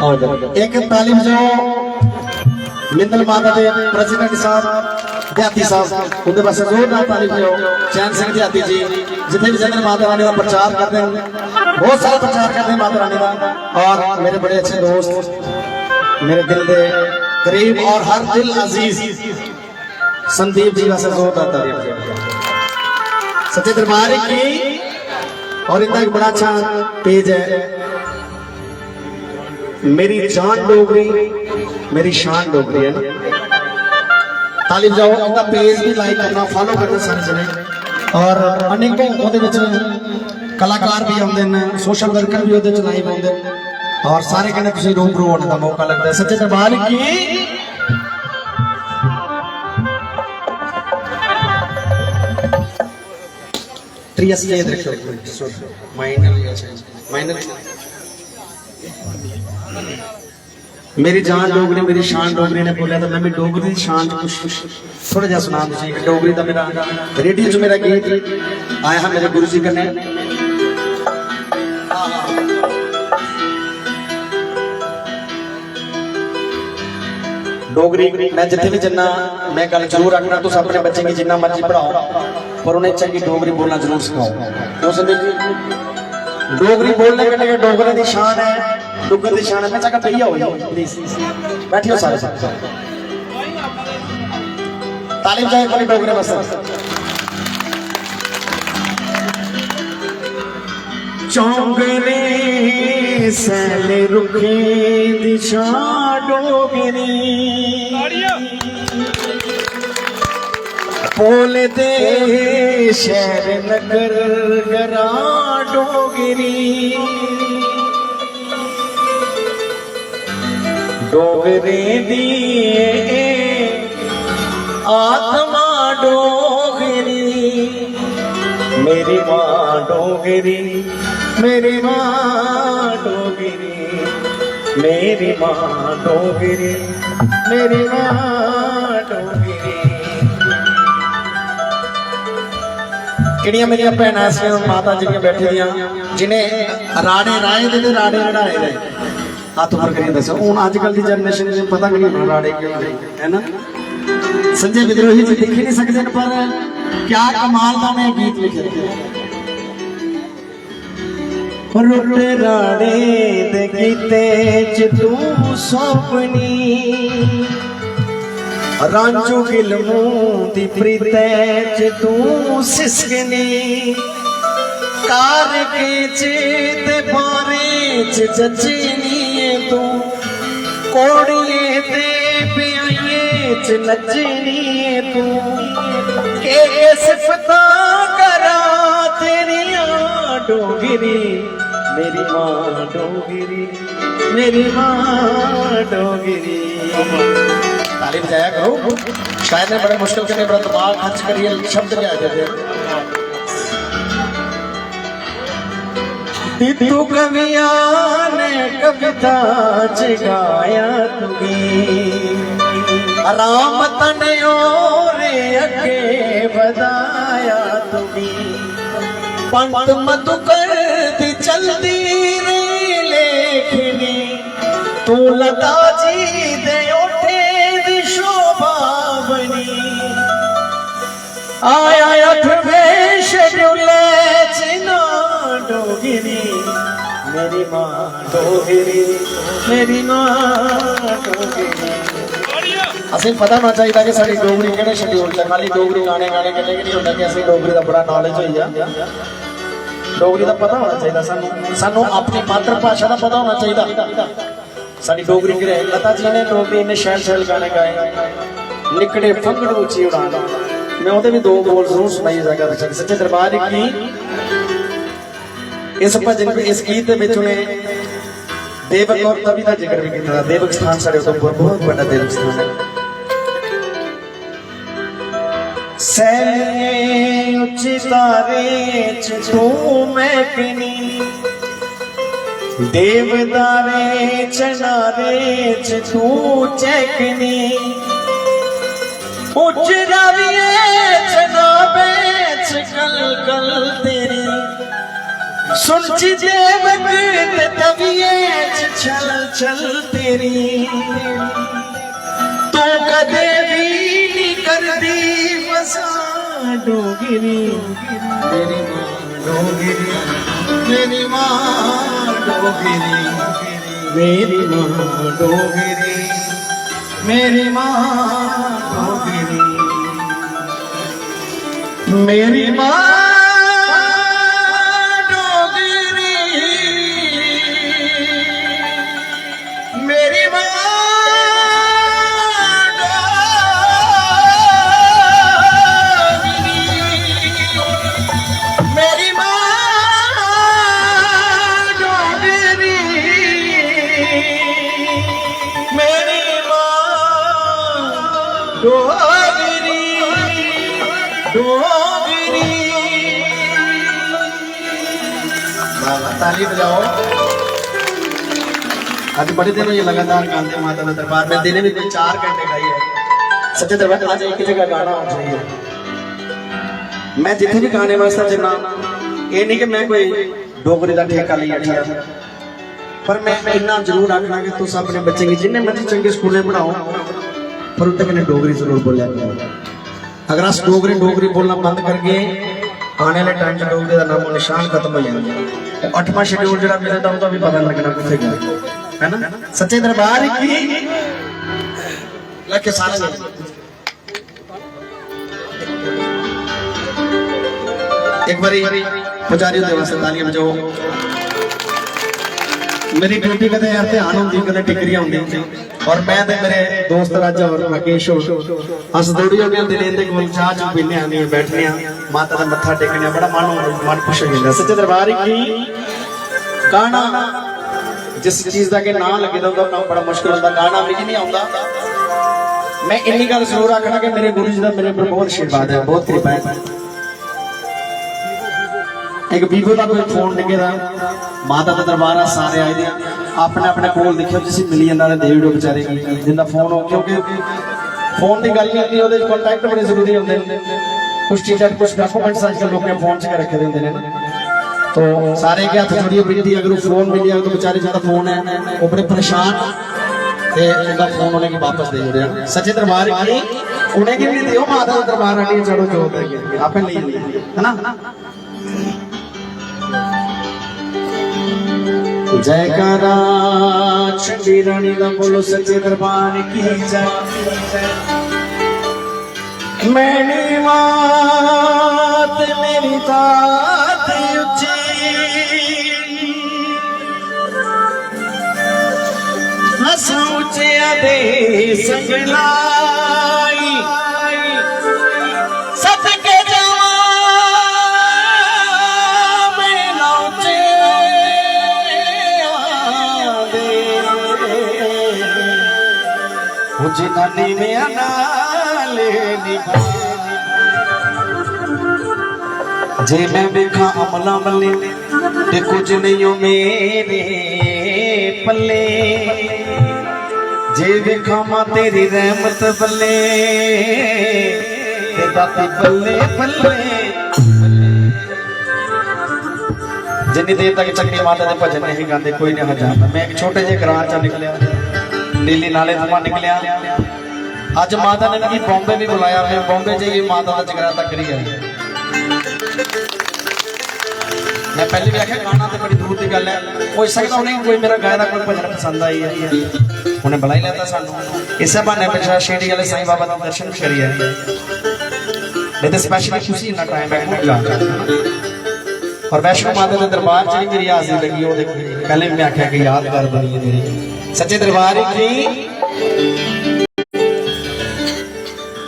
एक तालीम जो मिंदल माता के प्रेसिडेंट साहब देहाती साहब उनके पास जोरदार तालीम जो चैन सिंह देहाती जी जितने भी जगह माता रानी का प्रचार करते हैं बहुत सारा प्रचार करते हैं माता रानी का। और मेरे बड़े अच्छे दोस्त मेरे दिल के करीब और हर दिल अजीज संदीप जी वास्ते जोरदार तालीम सच्चे दरबार की। और इनका एक बड़ा अच्छा पेज है मेरी जान डोगरी मेरी शान डोगरी है ना। तालिब जाओ इनका पेज भी लाइक करना फॉलो करना सारे जने। और अनेकों कलाकार भी आते हैं सोशल वर्कर भी वो लाइव आते हैं और सारे कहने तुम रूबरू होने का मौका लगता है। सच्चे दरबार की मेरी जान डोगरी मेरी शान डोगरी ने बोलिया तो मैं भी डोगरी शान कुछ थोड़ा जहा सुना दीजिए। डोगरी का मेरा रेडियो च मेरा गीत आया है मेरे गुरु जी कन्ने। डोगरी मैं जिथे भी जन्ना मैं गल जरूर रखना तुम अपने बच्चे की जिन्ना मर्जी पढ़ाओ पर उन्हें चंगी डोगरी बोलना जरूर सिखाओ। डोगरी बोलने के डोगरे की शान है डुगर की शान है। मैं चाहता भैया हो प्लीज बैठियो सारे तालीम जाए अपनी डोगरे बस। चौंगने सैले रुखे दिशा डोगरी बोल दे शहर नगर गरा डोगरी डोगरे दिए आत्मा डोगरी मेरी माँ डोगरी मेरी माँ डोगरी मेरी माँ डोगरी मेरी माँ डोगरी। किड़ियां मेरिया भैन ऐसिया माता जी बैठी दियां जिन्हें राड़े राए दे राड़े रड़ाए गए हाथ उपर करिए दसो हूँ अजकल की जनरेशन में पता नहीं राड़े है ना। संजय विद्रोही जी लिख ही नहीं सकते पर क्या कमाल का मैं गीत लिखे रुट राड़े दे गीते च तू सौपनी रांझो गिलमू दी प्रीते च तू सिसकनी कार के चेत बारे च जचनी तू कोड़िए ते पियाए च नचनी तू के सिफता करा तेरिया डोगरी मेरी माँ डोगरी मेरी माँ डोगरी। ताली बजाया करो शायद ने बड़े मुश्किल के बड़ा दिमाग खर्च करिए शब्द क्या जाते तू कविया ने कविता जगाया तुम्हें राम तने और अगे बधाया तुम्हें पंत मधुकर दी चलती रे लेखनी तू लता जी दे आया अठवें शेड्यूल चिना डोगरी मेरी माँ डोगरी मेरी माँ डोगरी। असें पता होना चाहिए कि साडी डोगरी केड़े शेड्यूल च खाली डोगरी गाने गाने के नहीं होता कि असें डोगरी का बड़ा नॉलेज होई जा डोगरी का पता होना चाहिए सानू सानू अपनी मातृभाषा का पता होना चाहिए। साडी डोगरी के लता जी ने डोगरी ने शैल शैल गाने गाए निकड़े फंगड़ ऊंची उड़ान मैं वो भी दो बोल जरूर सुनाई जाएगा। सच्चे दरबार की इस भजन इस गीत ने देवक और तभी का जिक्र भी किया। देवक स्थान साढ़े उधमपुर बहुत बड़ा देवक स्थान है। सैले उच्ची तारे तू मैं किनी देवदारे चनारे तू चैकनी उच्च राविए चनाबे कल कल तेरी सुलझी दे वक्त तविए चल चल तेरी तू कदे भी नहीं कर दी वसा डोगरी मेरी मां डोगरी मेरी मां डोगरी मेरी मां डोगरी मेरी मां डोगरी मेरी मां डोगरी मेरी मां डोगरी डोगरी बाबा ताली बजाओ। आज बड़े दिनों ये लगातार गाते माता के दरबार में, दिन में कोई 4 घंटे गाई है सच्चे दरबार। आज एक जगह गाना होना चाहिए। मैं जिथे भी गाने वास्ते चलना ये नहीं कि मैं कोई डोगरी का ठेका लिया ठहरा, पर मैं इतना जरूर आखना कि तुम अपने बच्चे की जिन्हें मर्जी चंगे स्कूलें पढ़ाओ पर उत्ते मैंने डोगरी जरूर बोलिया करो। अगर अस डोगरी बोलना बंद करके आने वाले टाइम डोगरी का नामो निशान खत्म हो जाएगा। 8वां शेड्यूल जो मिले था भी पता लगना कितने गया है ना। सच्चे दरबार की लगे सारे एक बारी पुजारी देवास्ते तालियां बजाओ। मेरी ड्यूटी कदे यार ध्यान होंदी कदे टिकरियां होंदी और मैं ते मेरे दोस्त राजा और राकेश अस दौड़ी होने दिलें दे कोल चाह चू पीने आने बैठने माता दा मत्था टेकने बड़ा मन खुश हो जांदा। सच्चे दरबार की गाना जिस चीज दा के नाम लगे दा काम बड़ा मुश्किल होंदा। गाना मिगी नहीं आउंदा। मैं इन्नी गल जरूर आखना कि मेरे गुरु जी दा मेरे पर बहुत आशीर्वाद है, बहुत कृपा है। एक बीबो का कोई फोन डिगेदा माता का दरबार सारे आए अपने अपने कोल देखियो जिस मिली जाता देवी बेचारे जिंदा फोन हो, क्योंकि फोन की गल नहीं होती कॉन्टैक्ट बड़े जरूरी होंगे। कुछ चीज़ें कुछ डॉक्यूमेंट्स आजकल लोग फोन च रखे होंगे ने, तो सारे के हाथ थोड़ी बिनती अगर फोन मिल जाए तो बेचारे जिंदा फोन है वो बड़े परेशान उनका फोन उन्हें वापस दे जोड़े। सच्चे दरबार की उन्हें की भी दियो माता का दरबार आनी चलो जो आपने ली है ना। जयकारा चंडी रानी का बोलो सच्चे दरबार की जय। मेरी मात मेरी तात उच्ची हंसा ऊंचे आदे संगलाई सदके जावा मैं नौचे नानी में जे मैं देखा अमला मले ते कुछ नहीं हो मेरे पल्ले, जे देखा मां तेरी रहमत बल्ले ते दाती बल्ले बल्ले। जिन्नी देर तक चंगी माता के भजन नहीं गाते कोई नहीं जानता। मैं एक छोटे जे ग्रां च निकलिया नीली नाले थमा निकलिया। अज माता ने मिगी बॉम्बे भी बुलाया, मैं बॉम्बे जाइए माता का जगराता करी है। मैं पहले भी आख्या गाना तो बड़ी दूर की गल है, हो सकता उन्हें कोई मेरा गाया कोई भजन पसंद आई है, उन्हें बुला ही लेता सानू। इस बहाने पिछला शेरडी वाले साईं बाबा का दर्शन करिए। नहीं तो स्पेशली खुशी इतना टाइम है और वैष्णो माता के दरबार च मेरी हाजिरी लगी वो देखो पहले मैं आख्या कि याद कर बनी है मेरी। सच्चे दरबार की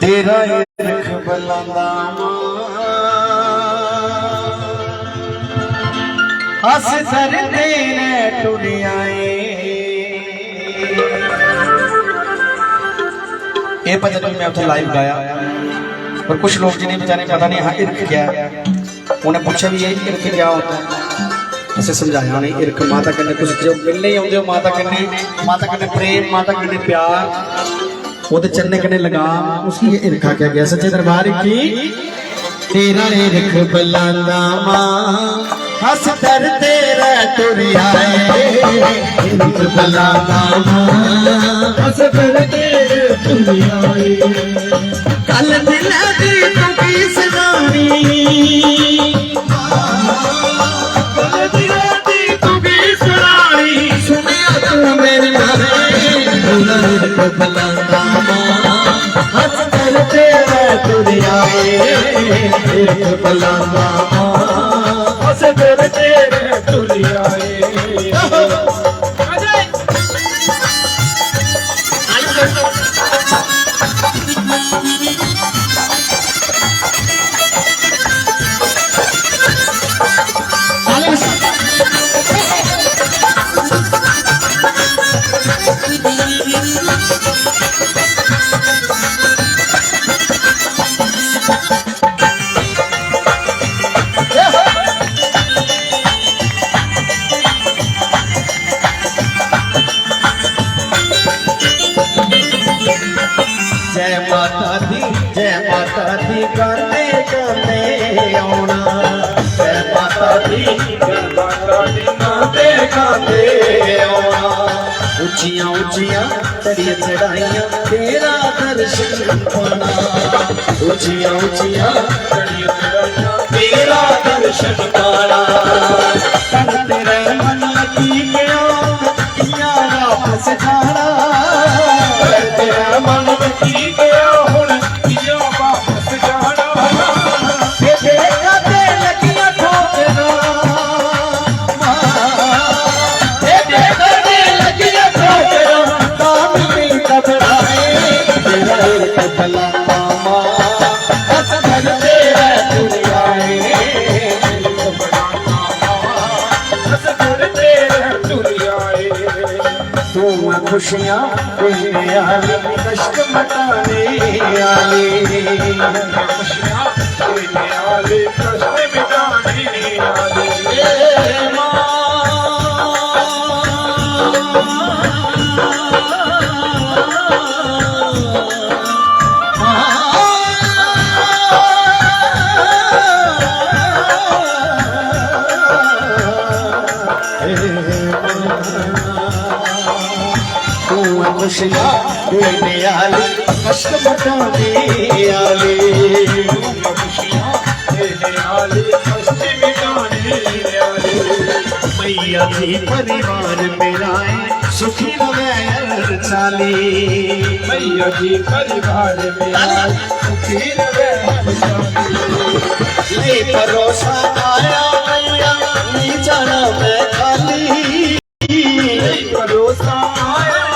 तेरा इरख बलांदा हस सर तेरे टुरियाए। ये भजन मैं उसे लाइव गाया और कुछ लोग जिन्हें बेचारे पता नहीं हाँ इरख क्या है, उन्हें पूछा भी ये इरख क्या होता है। उसे समझाया उन्हें इरख माता कन्ने कुछ जो मिलने आते हो माता कन्ने प्रेम माता कन्ने प्यार वो तो चलने कन्ने लगाम उसकी ये इरख क्या गया। सच्चे दरबार की तेरा इरख बलांदा मां हस कर तेरा तुरियाए करबला मामा हस कर तेरे तुरियाए कल दिल दी तू की सगानी कल दिल दी तू की सगानी सुनिया तू मेरी करबला मामा हस कर तेरा तुरियाए करबला मामा हस कर तेरे तुरियाए जय माता दी गाते गाते आना जय माता दी गाते गाते आना ऊंचियां ऊंचियां चढ़िया चढ़ाइयां तेरा दर्शन पाना ऊंचियां ऊंचियां चढ़िया चढ़ाइयां तेरा दर्शन पाना तन तेरे मन लगी गया किया वापस जाना तेरा मन लगी गया हुण किया वापस जाना देखा ते लगियां ठोकरा देखा ते लगियां ठोकरा काम नहीं घबराए तेरा करबला मामा हस कर तेरा तुरियाए हस कर तेरा तुरियाए तू खुशियां देने आली कष्ट मटाने आली खुशियां देने आली कष्ट मिटाने आली माँ खुशियां देने आली कष्ट मटाने आली खुशियां देने आली कष्ट मिटाने आली मैया जी परिवार मेरा है सुखी रवे चाली मैया जी परिवार मेरा सुखी रवे ले भरोसा आया मैया नहीं जाना मैं खाली भरोसा आया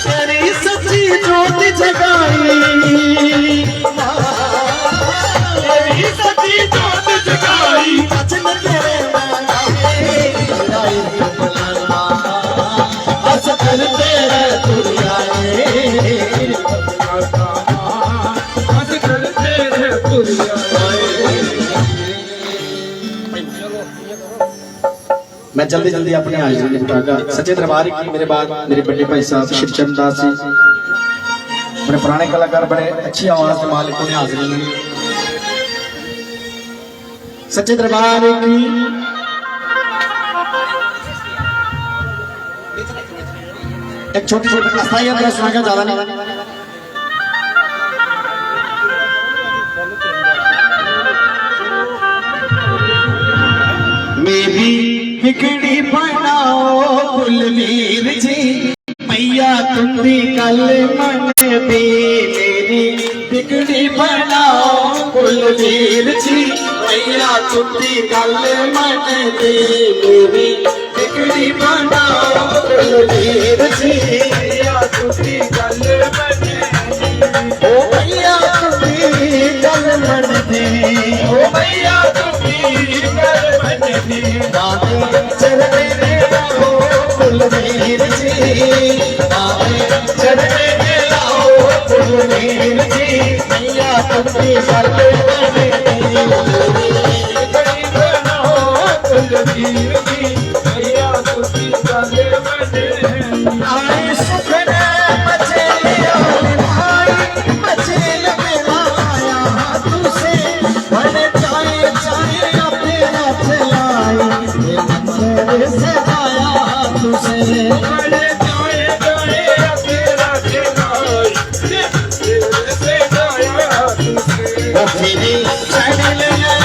तेरी सच्ची जोत जगाई तेरी सच्ची जोत जगाई वचन तेरे हस कर तेरे तुरियाए हस कर तेरे तुरियाए मैं जल्दी जल्दी अपनी हाजिरी निपटाऊंगा सच्चे दरबार की मेरे बाद मेरे बड़े भाई साहब शिवचंद दास जी मेरे पुराने कलाकार बड़े अच्छी आवाज के मालिकों ने हाजिरी ली सच्चे दरबार की एक छोटी छोटी अस्थाई अंदर सुनाएगा ज्यादा नहीं मेरी बिगड़ी बनाओ कुलवीर जी मैया तुंदी कल मन दी मेरी बिगड़ी बनाओ कुलवीर जी मैया तुंदी कल मन दी मेरी बिगड़ी बनाओ कुलवीर जी मैया तुंदी कल मन दी ओ मैया तुंदी कल मन दी ओ मैया तुंदी कल मन दी चढ़ने लाओ कुलवीर जी चढ़ने लाओ कुलवीर जी मैया तुमकी कल मन दी कुलवीर जी मैया तुमकी कल मन दी आए सुखन मचेलिया भाई मचेल में आया तुझसे फिरी चढ़ लिया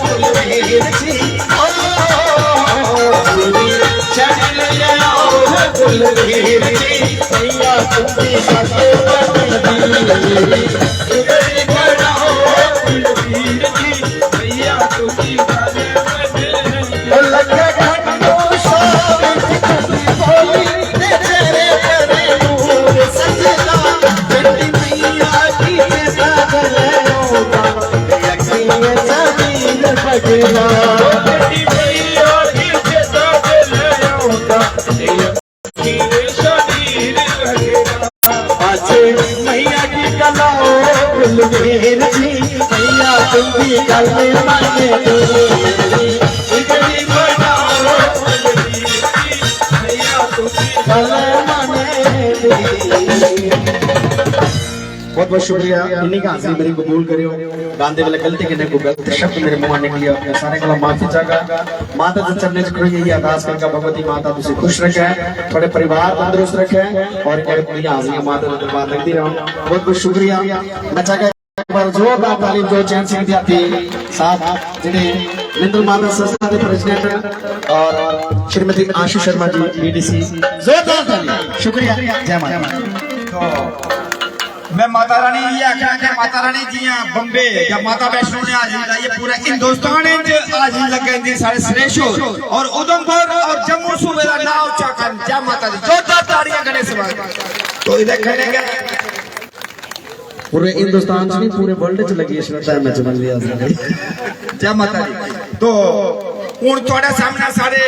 कुलवीर जी फिरी चढ़ लिया कुलवीर जी भैया तुमकी बातें बदली इधर खड़ा हो कुलवीर जी भैया तुमकी बातें बदली लगे खंडो साबित तुमकी बोली तेरे तेरे नूर सजना बेटी मैया की पागल होगा यकीन जमीन बगला बेटी मैया की पागल होगा यकीन शरीर लगेगा आज मैया की कला हो कुलवीर जी मैया तुम भी गल माने दो इतनी बनाओ कुलवीर जी मैया तुम भी गल माने दो। बहुत बहुत शुक्रिया इन्हीं का हाजिरी मेरी कबूल करियो गांधे वाले गलती करने को गलत शब्द मेरे मुंह निकलिया अपने सारे को माफी चाहगा माता के चरणों में खड़ो यही अरदास करके भगवती माता तुझे खुश रखे थोड़े परिवार तंदुरुस्त रखे और मेरे पूरी हाजिरी माता के दरबार रखती रहो। बहुत बहुत शुक्रिया मैं चाहगा एक बार जोरदार तालीम जो चैन सिंह विद्यार्थी साहब जिन्हें निंदल माता संस्था के प्रेसिडेंट और श्रीमती आशु शर्मा जी बीडीसी जोरदार तालीम शुक्रिया जय माता। मैं माता रानी ये आखना कि माता रानी जियां बम्बे या माता वैष्णो ने आज ये पूरा हिंदुस्तान आज लगे दी सारे श्रेष्ठ और उधमपुर और जम्मू सूबे का नाम ऊंचा कर जय माता दी जोरदार तालियां करने से तो इधर करेंगे पूरे हिंदुस्तान से नहीं पूरे वर्ल्ड च लगी श्रद्धा में चमन लिया जय माता दी। तो हुण तुहाडे सामने सारे